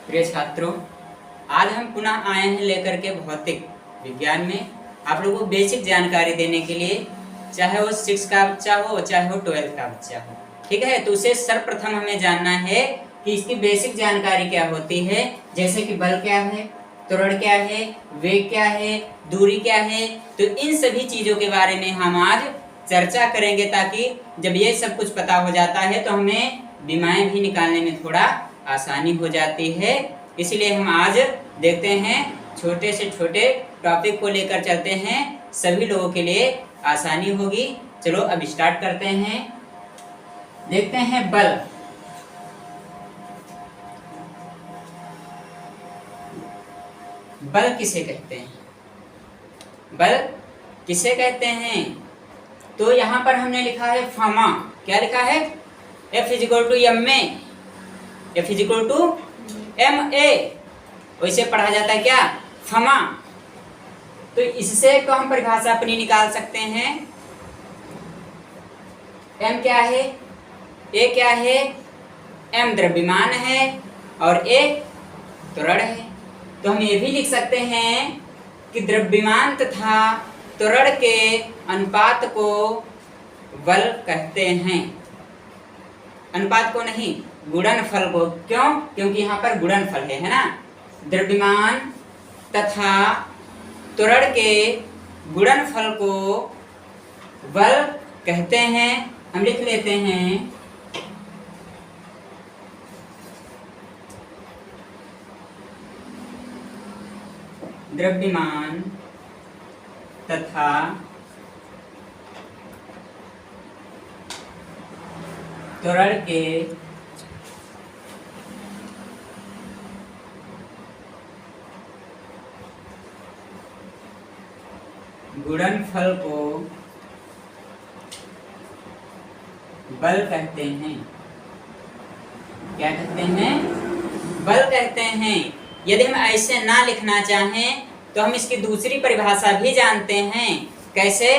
प्रिय छात्रों, आज हम पुनः आए हैं लेकर के भौतिक विज्ञान में आप लोगों को बेसिक जानकारी देने के लिए, चाहे वो 6 का बच्चा हो चाहे वो 12th का बच्चा हो। ठीक है, तो उसे सर्वप्रथम हमें जानना है कि इसकी बेसिक जानकारी क्या होती है, जैसे कि बल क्या है, त्वरण क्या है, वेग क्या है, दूरी क्या है। तो इन सभी चीजों के बारे में हम आज चर्चा करेंगे, ताकि जब ये सब कुछ पता हो जाता है तो हमें विमाएं भी निकालने में थोड़ा आसानी हो जाती है। इसलिए हम आज देखते हैं, छोटे से छोटे टॉपिक को लेकर चलते हैं, सभी लोगों के लिए आसानी होगी। चलो अब स्टार्ट करते हैं। देखते हैं बल। बल किसे कहते हैं? बल किसे कहते हैं? तो यहाँ पर हमने लिखा है फमा। क्या लिखा है? F = ma, F = ma। वैसे पढ़ा जाता है क्या? फमा। तो इससे तो हम परिभाषा अपनी निकाल सकते हैं। m क्या है? a क्या है? m द्रव्यमान है और a त्वरण है। तो हम ये भी लिख सकते हैं कि द्रव्यमान तथा त्वरण के अनुपात को बल कहते हैं। अनुपात को नहीं, गुणनफल को। क्यों? क्योंकि यहाँ पर गुणनफल है ना। द्रव्यमान तथा त्वरण के गुणनफल को बल कहते हैं। हम लिख लेते हैं द्रव्यमान तथा त्वरण के गुणनफल को बल कहते हैं। क्या कहते हैं? बल कहते हैं। यदि हम ऐसे ना लिखना चाहें तो हम इसकी दूसरी परिभाषा भी जानते हैं। कैसे?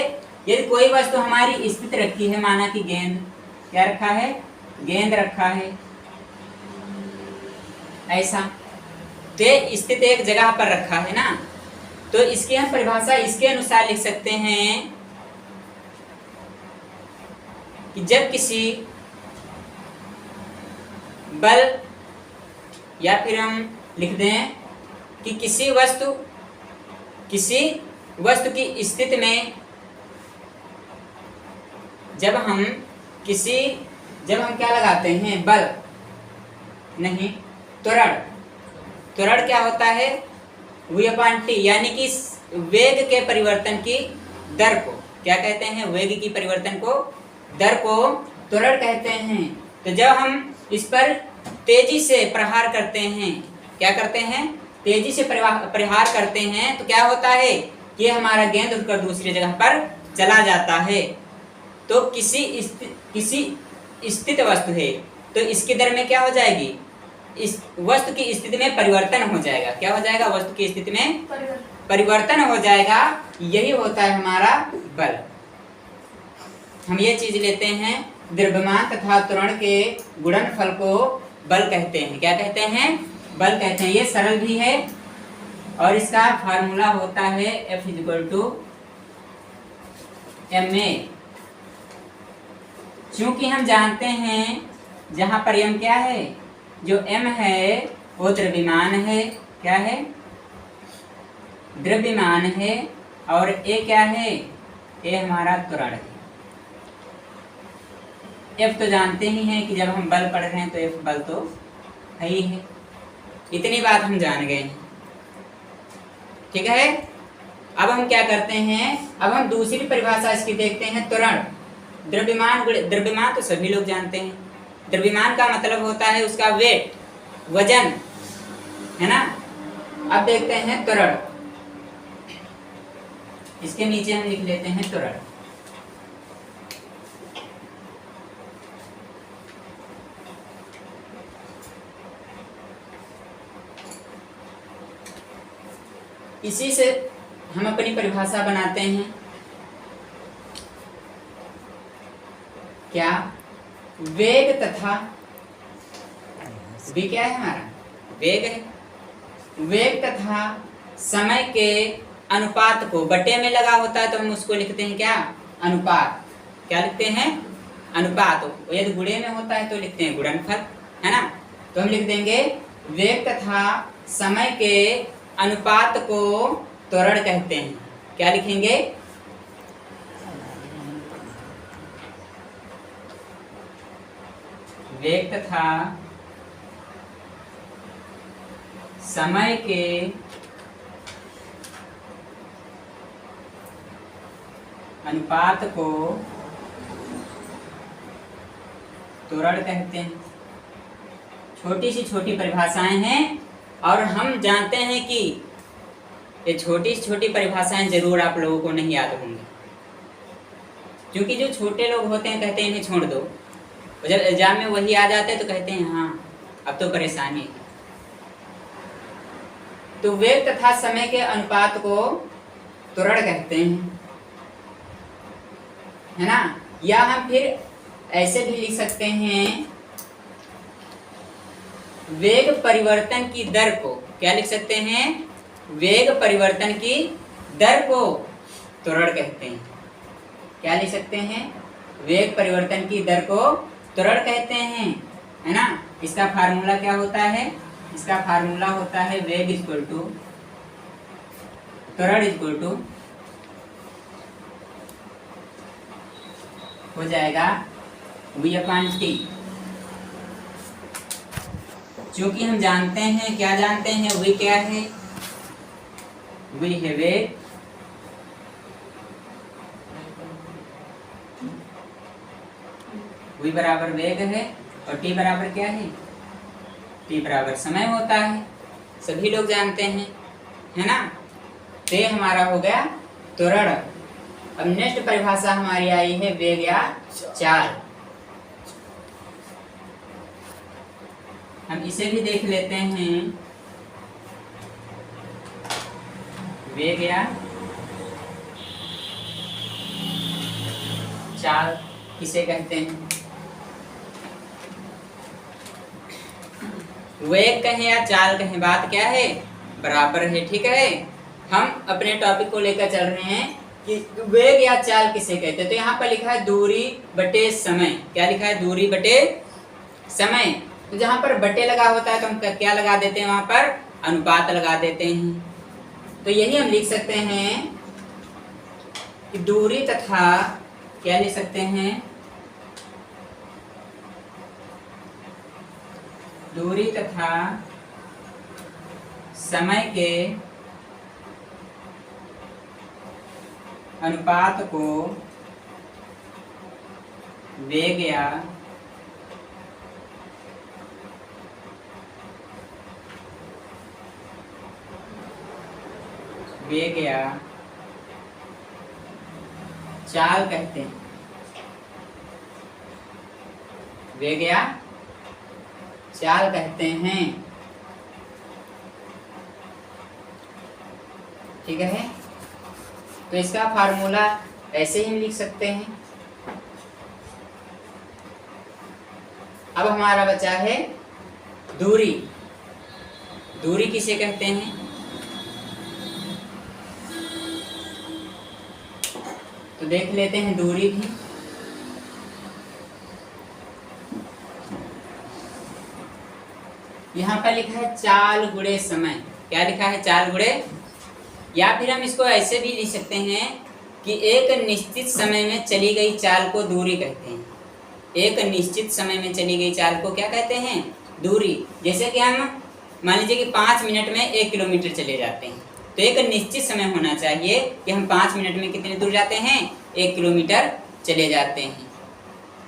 यदि कोई वस्तु हमारी स्थित रखी है, माना कि गेंद, क्या रखा है? गेंद रखा है ऐसा, तो स्थित एक जगह पर रखा है ना, तो इसकी हम परिभाषा इसके अनुसार लिख सकते हैं कि जब किसी बल, या फिर हम लिख दें कि किसी वस्तु की स्थिति में जब हम क्या लगाते हैं? बल नहीं, त्वरण क्या होता है? v/t, यानी कि वेग के परिवर्तन की दर को क्या कहते हैं? वेग की परिवर्तन को दर को त्वरण कहते हैं। तो जब हम इस पर तेजी से प्रहार करते हैं, क्या करते हैं? तेजी से प्रहार करते हैं, तो क्या होता है कि हमारा गेंद उठकर दूसरी जगह पर चला जाता है। तो किसी स्थित वस्तु है तो इसकी दर में क्या हो जाएगी? इस वस्तु की स्थिति में परिवर्तन हो जाएगा। क्या हो जाएगा? वस्तु की स्थिति में परिवर्तन हो जाएगा। यही होता है हमारा बल। हम ये चीज लेते हैं, द्रव्यमान तथा त्वरण के गुणनफल को बल कहते हैं। क्या कहते हैं? बल कहते हैं। ये सरल भी है और इसका फार्मूला होता है F = ma। चूंकि हम जानते हैं जहां पर m क्या है, जो m है वो द्रव्यमान है। क्या है? द्रव्यमान है। और a क्या है? a हमारा त्वरण है। F तो जानते ही हैं कि जब हम बल पढ़ रहे हैं तो F बल तो है ही है। इतनी बात हम जान गए हैं। ठीक है, अब हम क्या करते हैं? अब हम दूसरी परिभाषा इसकी देखते हैं, त्वरण। द्रव्यमान तो सभी लोग जानते हैं। द्रव्यमान का मतलब होता है उसका वेट, वजन, है ना। अब देखते हैं त्वरण। इसके नीचे हम लिख लेते हैं त्वरण। इसी से हम अपनी परिभाषा बनाते हैं। क्या? वेग तथा v क्या है हमारा, वेग है। वेग तथा समय के अनुपात को बटे में लगा होता है तो हम उसको लिखते हैं क्या, अनुपात। क्या लिखते हैं, अनुपात। यदि गुणे में होता है तो लिखते हैं गुणनफल, है ना। तो हम लिख देंगे वेग तथा समय के अनुपात को त्वरण कहते हैं। क्या लिखेंगे, वेग तथा समय के अनुपात को त्वरण कहते हैं। छोटी सी छोटी परिभाषाएं हैं और हम जानते हैं कि ये छोटी सी छोटी परिभाषाएं जरूर आप लोगों को नहीं याद होंगी, क्योंकि जो छोटे लोग होते हैं कहते हैं इन्हें छोड़ दो, और जब एग्जाम में वही आ जाते हैं तो कहते हैं हाँ अब तो परेशानी है। तो वेग तथा समय के अनुपात को त्वरण कहते हैं, है ना। या हम फिर ऐसे भी लिख सकते हैं, वेग परिवर्तन की दर को, क्या लिख सकते हैं, वेग परिवर्तन की दर को त्वरण कहते हैं। क्या लिख सकते हैं, वेग परिवर्तन की दर को त्वरण कहते हैं, है ना। इसका फार्मूला क्या होता है, इसका फार्मूला होता है वेग इक्वल टू त्वरण इक्वल टू हो जाएगा v/t। क्योंकि हम जानते हैं, क्या जानते हैं, v क्या है, v है वेग, v बराबर वेग है और t बराबर क्या है, t बराबर समय होता है, सभी लोग जानते हैं, है ना। तो ये हमारा हो गया त्वरण। अब नेक्स्ट परिभाषा हमारी आई है वेग या चाल। हम इसे भी देख लेते हैं, वेग या चाल किसे कहते हैं। वेग कहें या चाल कहें, बात क्या है, बराबर है, ठीक है। हम अपने टॉपिक को लेकर चल रहे हैं कि वेग या चाल किसे कहते हैं। तो यहाँ पर लिखा है दूरी बटे समय। क्या लिखा है, दूरी बटे समय। तो जहाँ पर बटे लगा होता है तो हम क्या लगा देते हैं, वहां पर अनुपात लगा देते हैं। तो यही हम लिख सकते हैं कि दूरी तथा, क्या लिख सकते हैं, दूरी तथा समय के अनुपात को वेग या चाल कहते हैं। वेग या चाल कहते हैं, ठीक है। तो इसका फार्मूला ऐसे ही लिख सकते हैं। अब हमारा बचा है दूरी। दूरी किसे कहते हैं, तो देख लेते हैं दूरी भी। यहाँ पर लिखा है चाल गुणे समय। क्या लिखा है, चाल गुणे, या फिर हम इसको ऐसे भी लिख सकते हैं कि एक निश्चित समय में चली गई चाल को दूरी कहते हैं। एक निश्चित समय में चली गई चाल को क्या कहते हैं, दूरी। जैसे कि हम मान लीजिए कि 5 मिनट में 1 किलोमीटर चले जाते हैं, तो एक निश्चित समय होना चाहिए कि हम 5 मिनट में कितनी दूर जाते हैं, 1 किलोमीटर चले जाते हैं,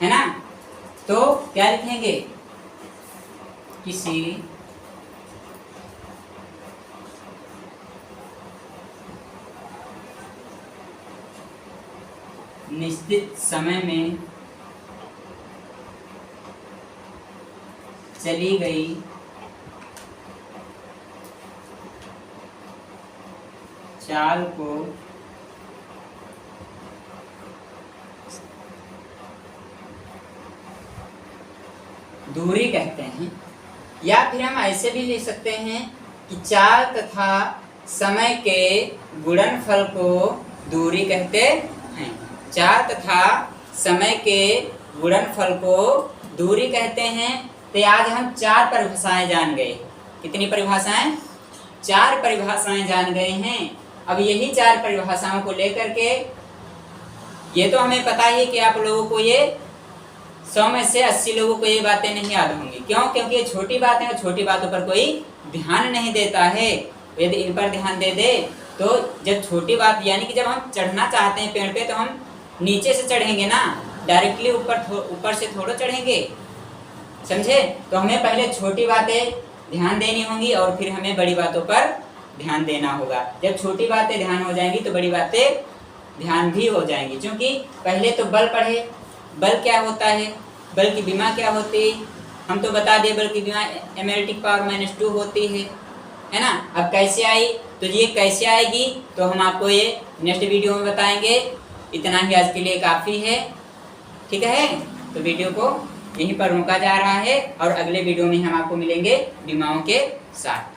है ना। तो क्या लिखेंगे, किसी निश्चित समय में चली गई चाल को दूरी कहते हैं। या फिर हम ऐसे भी लिख सकते हैं कि चाल तथा समय के गुणनफल को दूरी कहते हैं। चाल तथा समय के गुणनफल को दूरी कहते हैं। तो आज हम 4 परिभाषाएं जान गए। कितनी परिभाषाएं? 4 परिभाषाएं जान गए हैं। अब यही 4 परिभाषाओं को लेकर के, ये तो हमें पता ही कि आप लोगों को ये 100 में से 80 लोगों को ये बातें नहीं याद होंगी। क्यों? क्योंकि ये छोटी बातें और छोटी बातों पर कोई ध्यान नहीं देता है। यदि इन पर ध्यान दे दे तो जब छोटी बात, यानी कि जब हम चढ़ना चाहते हैं पेड़ पे तो हम नीचे से चढ़ेंगे ना, डायरेक्टली ऊपर से थोड़ा चढ़ेंगे, समझे? तो हमें पहले छोटी बातें ध्यान देनी होंगी और फिर हमें बड़ी बातों पर ध्यान देना होगा। जब छोटी बातें ध्यान हो जाएंगी तो बड़ी बातें ध्यान भी हो जाएंगी। क्योंकि पहले तो बल पढ़े, बल क्या होता है, बल की विमा क्या होती है, हम तो बता दिए बल की विमा एनालिटिक पावर -2 होती है ना। अब कैसे आई, तो ये कैसे आएगी तो हम आपको ये नेक्स्ट वीडियो में बताएंगे। इतना ही आज के लिए काफ़ी है, ठीक है? तो वीडियो को यहीं पर रोका जा रहा है और अगले वीडियो में हम आपको मिलेंगे विमाओं के साथ।